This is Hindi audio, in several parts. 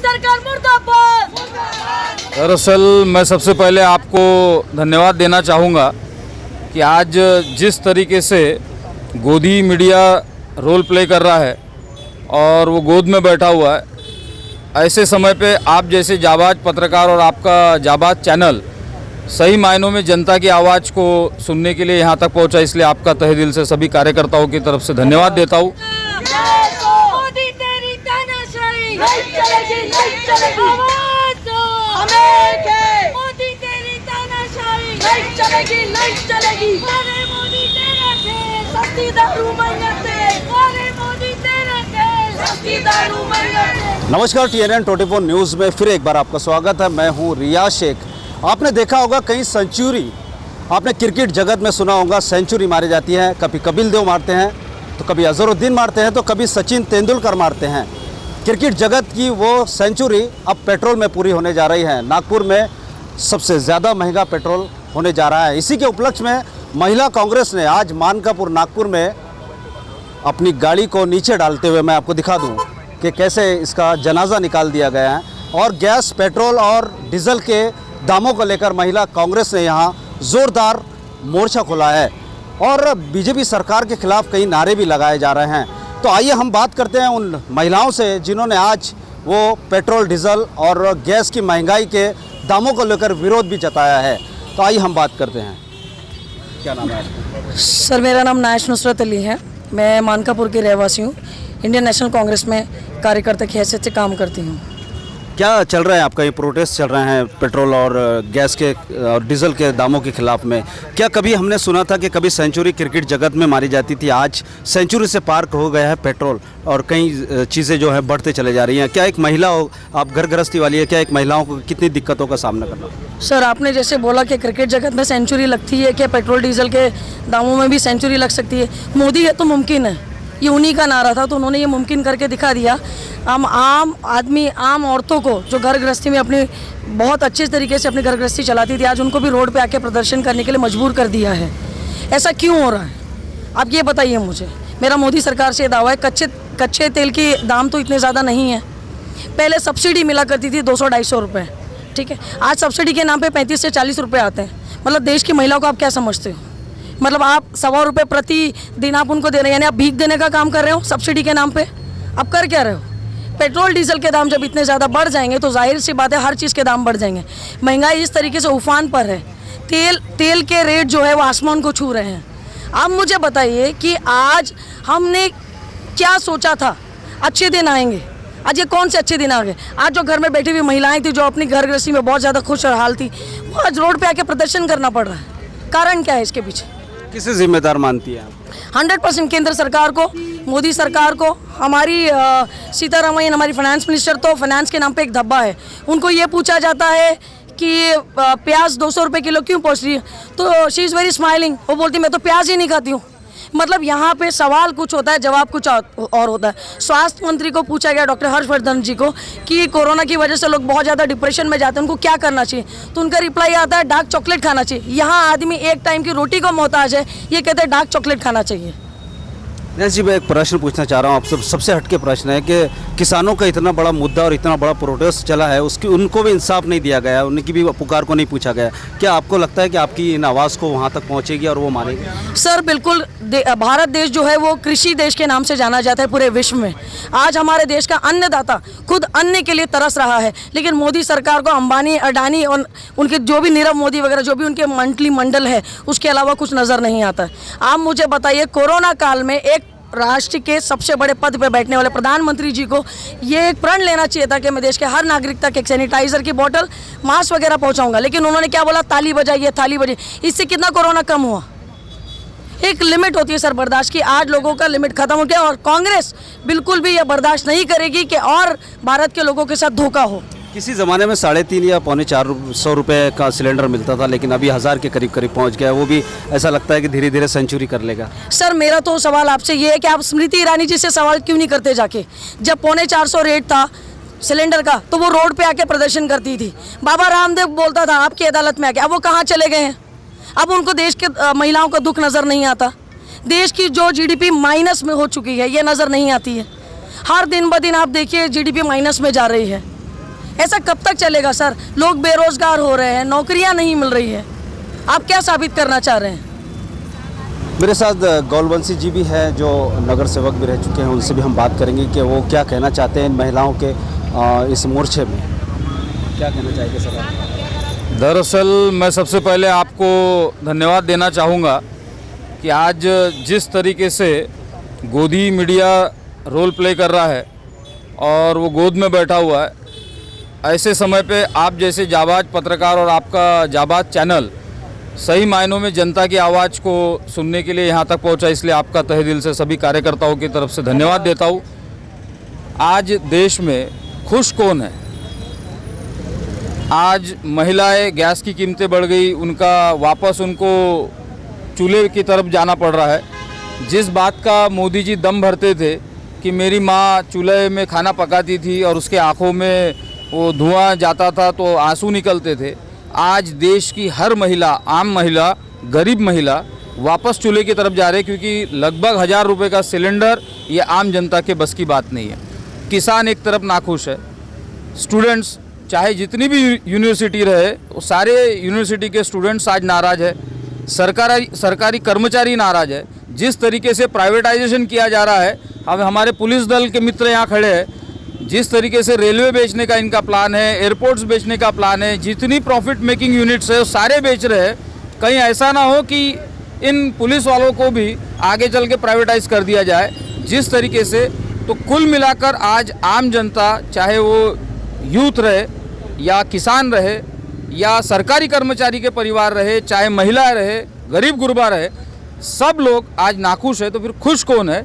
सरकार मुर्दाबाद। दरअसल मैं सबसे पहले आपको धन्यवाद देना चाहूँगा कि आज जिस तरीके से गोदी मीडिया रोल प्ले कर रहा है और वो गोद में बैठा हुआ है, ऐसे समय पे आप जैसे जाबाज पत्रकार और आपका जाबाज चैनल सही मायनों में जनता की आवाज़ को सुनने के लिए यहाँ तक पहुँचा, इसलिए आपका तहे दिल से सभी कार्यकर्ताओं की तरफ से धन्यवाद देता हूँ। मोदी तेरी तानाशाही नहीं चलेगी, नहीं चलेगी। आवाज़ दो हमें के। मोदी तेरी तानाशाही नहीं चलेगी, नहीं चलेगी। अरे मोदी तेरा खेल सस्ती दारू महंगा तेल। अरे मोदी तेरा खेल सस्ती दारू महंगा तेल। नमस्कार, TNN 24 न्यूज़ में फिर एक बार आपका स्वागत है। मैं हूं रियाज शेख। आपने देखा होगा कहीं सेंचुरी, आपने क्रिकेट जगत में सुना होगा सेंचुरी मारी जाती है, कभी कपिल देव मारते हैं तो कभी अजहरुद्दीन मारते हैं तो कभी सचिन तेंदुलकर मारते हैं। क्रिकेट जगत की वो सेंचुरी अब पेट्रोल में पूरी होने जा रही है। नागपुर में सबसे ज़्यादा महंगा पेट्रोल होने जा रहा है। इसी के उपलक्ष्य में महिला कांग्रेस ने आज मानकापुर नागपुर में अपनी गाड़ी को नीचे डालते हुए, मैं आपको दिखा दूं कि कैसे इसका जनाजा निकाल दिया गया है। और गैस, पेट्रोल और डीजल के दामों को लेकर महिला कांग्रेस ने यहाँ ज़ोरदार मोर्चा खोला है और बीजेपी सरकार के खिलाफ कई नारे भी लगाए जा रहे हैं। तो आइए हम बात करते हैं उन महिलाओं से जिन्होंने आज वो पेट्रोल, डीजल और गैस की महंगाई के दामों को लेकर विरोध भी जताया है। तो आइए हम बात करते हैं। क्या नाम है आपका? सर, मेरा नाम नायश नुसरत अली है। मैं मानकापुर की रहवासी हूँ। इंडियन नेशनल कांग्रेस में कार्यकर्ता की हैसियत से काम करती हूँ। क्या चल रहा है आपका? ये प्रोटेस्ट चल रहे हैं पेट्रोल और गैस के और डीजल के दामों के खिलाफ में। क्या कभी हमने सुना था कि कभी सेंचुरी क्रिकेट जगत में मारी जाती थी, आज सेंचुरी से पार हो गया है पेट्रोल और कई चीज़ें जो है बढ़ते चले जा रही हैं। क्या एक महिला हो, आप घर गृहस्थी वाली है, क्या एक महिलाओं को कितनी दिक्कतों का सामना करना? सर, आपने जैसे बोला कि क्रिकेट जगत में सेंचुरी लगती है, क्या पेट्रोल डीजल के दामों में भी सेंचुरी लग सकती है? मोदी है तो मुमकिन है, ये उन्हीं का नारा था, तो उन्होंने ये मुमकिन करके दिखा दिया। हम आम आदमी, आम औरतों को जो घर गृहस्थी में अपनी बहुत अच्छे तरीके से अपनी घर गृहस्थी चलाती थी, आज उनको भी रोड पे आके प्रदर्शन करने के लिए मजबूर कर दिया है। ऐसा क्यों हो रहा है, आप ये बताइए मुझे। मेरा मोदी सरकार से दावा है, कच्चे तेल के दाम तो इतने ज़्यादा नहीं है। पहले सब्सिडी मिला करती थी 200-250 रुपये, ठीक है। आज सब्सिडी के नाम पर 35 से 40 रुपये आते हैं। मतलब देश की महिलाओं को आप क्या समझते हो? मतलब आप 100 रुपये प्रति दिन आप उनको दे रहे हैं, यानी आप भीख देने का काम कर रहे हो सब्सिडी के नाम पे। आप कर क्या रहे हो? पेट्रोल डीजल के दाम जब इतने ज़्यादा बढ़ जाएंगे तो जाहिर सी बात है हर चीज़ के दाम बढ़ जाएंगे। महंगाई इस तरीके से उफान पर है, तेल के रेट जो है वो आसमान को छू रहे हैं। आप मुझे बताइए कि आज हमने क्या सोचा था अच्छे दिन आएंगे, आज ये कौन से अच्छे दिन आ गए? आज जो घर में बैठी हुई महिलाएँ थी, जो अपनी घर गृहस्थी में बहुत ज़्यादा खुश और हाल थी, वो आज रोड पर आके प्रदर्शन करना पड़ रहा है। कारण क्या है इसके पीछे? किसे जिम्मेदार मानती है आप? 100% केंद्र सरकार को, मोदी सरकार को। हमारी सीतारमण, हमारी फाइनेंस मिनिस्टर, तो फाइनेंस के नाम पे एक धब्बा है। उनको ये पूछा जाता है कि प्याज 200 रुपये किलो क्यों पहुँच रही है, तो शी इज़ वेरी स्माइलिंग। वो बोलती मैं तो प्याज ही नहीं खाती हूँ। मतलब यहाँ पे सवाल कुछ होता है, जवाब कुछ और होता है। स्वास्थ्य मंत्री को पूछा गया, डॉक्टर हर्षवर्धन जी को, कि कोरोना की वजह से लोग बहुत ज़्यादा डिप्रेशन में जाते हैं, उनको क्या करना चाहिए? तो उनका रिप्लाई आता है डार्क चॉकलेट खाना चाहिए। यहाँ आदमी एक टाइम की रोटी को मोहताज है, ये कहते हैं डार्क चॉकलेट खाना चाहिए। जी, मैं एक प्रश्न पूछना चाह रहा हूँ आपसे। सबसे हटके प्रश्न है कि किसानों का इतना बड़ा मुद्दा और इतना बड़ा प्रोटेस्ट चला है, उसकी उनको भी इंसाफ नहीं दिया गया, उनकी भी पुकार को नहीं पूछा गया। क्या आपको लगता है कि आपकी इन आवाज़ को वहाँ तक पहुँचेगी और वो मानेगी? सर बिल्कुल। भारत देश जो है वो कृषि देश के नाम से जाना जाता है पूरे विश्व में। आज हमारे देश का अन्नदाता खुद अन्न के लिए तरस रहा है, लेकिन मोदी सरकार को अंबानी, अडानी और उनके जो भी नीरव मोदी वगैरह जो भी उनके मंत्री मंडल है, उसके अलावा कुछ नज़र नहीं आता। आप मुझे बताइए, कोरोना काल में एक राष्ट्र के सबसे बड़े पद पे बैठने वाले प्रधानमंत्री जी को ये एक प्रण लेना चाहिए था कि मैं देश के हर नागरिक तक एक सैनिटाइजर की बोतल, मास्क वगैरह पहुंचाऊंगा, लेकिन उन्होंने क्या बोला? ताली बजाइए, थाली बजाइए। इससे कितना कोरोना कम हुआ? एक लिमिट होती है सर बर्दाश्त की। आज लोगों का लिमिट खत्म हो गया और कांग्रेस बिल्कुल भी यह बर्दाश्त नहीं करेगी कि और भारत के लोगों के साथ धोखा हो। किसी ज़माने में 350 या 450 रुपये का सिलेंडर मिलता था, लेकिन अभी 1000 के करीब पहुंच गया। वो भी ऐसा लगता है कि धीरे धीरे सेंचुरी कर लेगा। सर मेरा तो सवाल आपसे ये है कि आप स्मृति ईरानी जी से सवाल क्यों नहीं करते जाके? जब 450 रेट था सिलेंडर का, तो वो रोड पे आके प्रदर्शन करती थी। बाबा रामदेव बोलता था आपकी अदालत में आके, अब वो कहाँ चले गए हैं? अब उनको देश के महिलाओं का दुख नज़र नहीं आता। देश की जो GDP माइनस में हो चुकी है, ये नज़र नहीं आती है। हर दिन ब दिन आप देखिए GDP माइनस में जा रही है। ऐसा कब तक चलेगा सर? लोग बेरोजगार हो रहे हैं, नौकरियां नहीं मिल रही है। आप क्या साबित करना चाह रहे हैं? मेरे साथ गौलवंशी जी भी हैं जो नगर सेवक भी रह चुके हैं, उनसे भी हम बात करेंगे कि वो क्या कहना चाहते हैं इन महिलाओं के इस मोर्चे में। क्या कहना चाहेंगे सर आप? दरअसल मैं सबसे पहले आपको धन्यवाद देना चाहूँगा कि आज जिस तरीके से गोदी मीडिया रोल प्ले कर रहा है और वो गोद में बैठा हुआ है, ऐसे समय पे आप जैसे जाबाज पत्रकार और आपका जाबाज चैनल सही मायनों में जनता की आवाज़ को सुनने के लिए यहाँ तक पहुँचा, इसलिए आपका तहे दिल से सभी कार्यकर्ताओं की तरफ से धन्यवाद देता हूँ। आज देश में खुश कौन है? आज महिलाएं, गैस की कीमतें बढ़ गई, उनका वापस उनको चूल्हे की तरफ जाना पड़ रहा है। जिस बात का मोदी जी दम भरते थे कि मेरी माँ चूल्हे में खाना पकाती थी और उसके आँखों में वो धुआं जाता था तो आंसू निकलते थे, आज देश की हर महिला, आम महिला, गरीब महिला वापस चूल्हे की तरफ जा रहे हैं, क्योंकि लगभग 1000 रुपये का सिलेंडर ये आम जनता के बस की बात नहीं है। किसान एक तरफ नाखुश है, स्टूडेंट्स चाहे जितनी भी यूनिवर्सिटी रहे, वो सारे यूनिवर्सिटी के स्टूडेंट्स आज नाराज़ है, सरकारी कर्मचारी नाराज़ है। जिस तरीके से प्राइवेटाइजेशन किया जा रहा है, अब हमारे पुलिस दल के मित्र यहाँ खड़े हैं, जिस तरीके से रेलवे बेचने का इनका प्लान है, एयरपोर्ट्स बेचने का प्लान है, जितनी प्रॉफिट मेकिंग यूनिट्स है वो सारे बेच रहे हैं। कहीं ऐसा ना हो कि इन पुलिस वालों को भी आगे चल के प्राइवेटाइज कर दिया जाए। जिस तरीके से, तो कुल मिलाकर आज आम जनता, चाहे वो यूथ रहे या किसान रहे या सरकारी कर्मचारी के परिवार रहे, चाहे महिला रहे, गरीब गुरबा रहे, सब लोग आज नाखुश है। तो फिर खुश कौन है?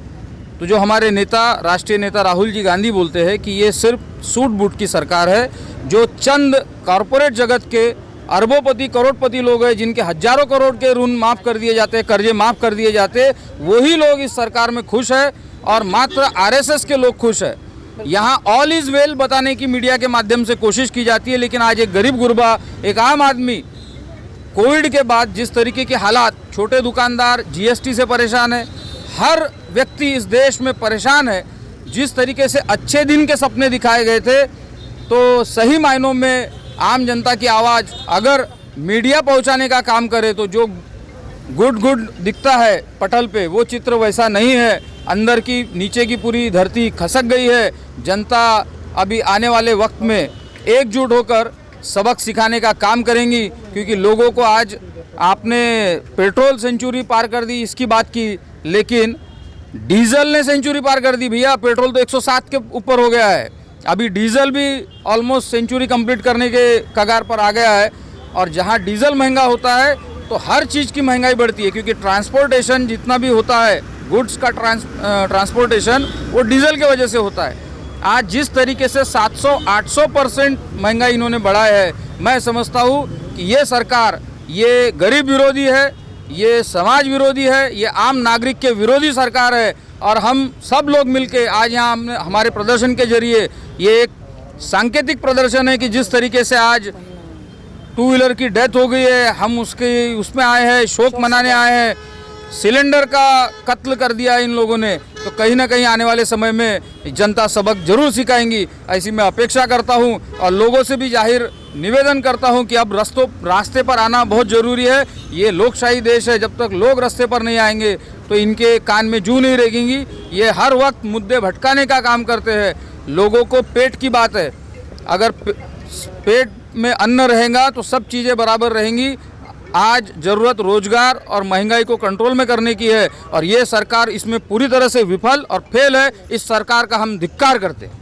तो जो हमारे नेता, राष्ट्रीय नेता राहुल जी गांधी बोलते हैं कि ये सिर्फ सूट बूट की सरकार है, जो चंद कॉरपोरेट जगत के अरबोपति, करोड़पति लोग हैं, जिनके हजारों करोड़ के ऋण माफ़ कर दिए जाते हैं, कर्जे माफ़ कर दिए जाते हैं, वही लोग इस सरकार में खुश है और मात्र आरएसएस के लोग खुश है। यहाँ ऑल इज़ वेल बताने की मीडिया के माध्यम से कोशिश की जाती है, लेकिन आज एक गरीब गुरबा, एक आम आदमी, कोविड के बाद जिस तरीके के हालात, छोटे दुकानदार जीएसटी से परेशान है, हर व्यक्ति इस देश में परेशान है। जिस तरीके से अच्छे दिन के सपने दिखाए गए थे, तो सही मायनों में आम जनता की आवाज़ अगर मीडिया पहुंचाने का काम करे तो जो गुड दिखता है पटल पे, वो चित्र वैसा नहीं है। अंदर की, नीचे की पूरी धरती खसक गई है। जनता अभी आने वाले वक्त में एकजुट होकर सबक सिखाने का काम करेंगी, क्योंकि लोगों को आज आपने पेट्रोल सेंचुरी पार कर दी इसकी बात की, लेकिन डीजल ने सेंचुरी पार कर दी भैया। पेट्रोल तो 107 के ऊपर हो गया है, अभी डीजल भी ऑलमोस्ट सेंचुरी कंप्लीट करने के कगार पर आ गया है। और जहां डीजल महंगा होता है तो हर चीज़ की महंगाई बढ़ती है, क्योंकि ट्रांसपोर्टेशन जितना भी होता है, गुड्स का ट्रांसपोर्टेशन, वो डीजल के वजह से होता है। आज जिस तरीके से 700-800% महंगाई इन्होंने बढ़ाया है, मैं समझता हूँ कि ये सरकार, ये गरीब विरोधी है, ये समाज विरोधी है, ये आम नागरिक के विरोधी सरकार है। और हम सब लोग मिलके आज यहाँ हमने हमारे प्रदर्शन के जरिए, ये एक सांकेतिक प्रदर्शन है कि जिस तरीके से आज 2 व्हीलर की डेथ हो गई है, हम उसमें आए हैं, शोक मनाने आए हैं। सिलेंडर का कत्ल कर दिया इन लोगों ने, तो कहीं ना कहीं आने वाले समय में जनता सबक जरूर सिखाएंगी, ऐसी मैं अपेक्षा करता हूं। और लोगों से भी जाहिर निवेदन करता हूं कि अब रास्ते पर आना बहुत ज़रूरी है। ये लोकशाही देश है, जब तक लोग रास्ते पर नहीं आएंगे तो इनके कान में जू नहीं रहेंगी। ये हर वक्त मुद्दे भटकाने का काम करते हैं। लोगों को पेट की बात है, अगर पेट में अन्न रहेगा तो सब चीज़ें बराबर रहेंगी। आज ज़रूरत रोजगार और महंगाई को कंट्रोल में करने की है, और ये सरकार इसमें पूरी तरह से विफल और फेल है। इस सरकार का हम धिक्कार करते हैं।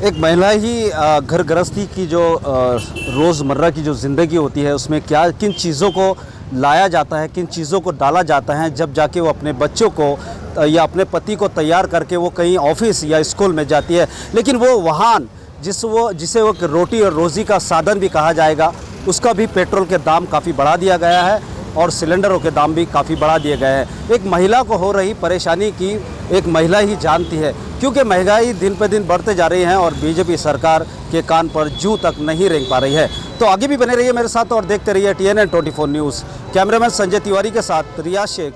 एक महिला ही घर गृहस्थी की जो रोज़मर्रा की जो ज़िंदगी होती है, उसमें क्या किन चीज़ों को लाया जाता है, किन चीज़ों को डाला जाता है, जब जाके वो अपने बच्चों को या अपने पति को तैयार करके वो कहीं ऑफिस या स्कूल में जाती है। लेकिन वो वाहन जिसे वो रोटी और रोज़ी का साधन भी कहा जाएगा, उसका भी पेट्रोल के दाम काफ़ी बढ़ा दिया गया है और सिलेंडरों के दाम भी काफ़ी बढ़ा दिए गए हैं। एक महिला को हो रही परेशानी की एक महिला ही जानती है, क्योंकि महंगाई दिन पे दिन बढ़ते जा रही है और बीजेपी सरकार के कान पर जूं तक नहीं रेंग पा रही है। तो आगे भी बने रहिए मेरे साथ और देखते रहिए TNN 24 news. Cameraman Sanjay Tiwari के साथ रियाज शेख,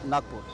नागपुर।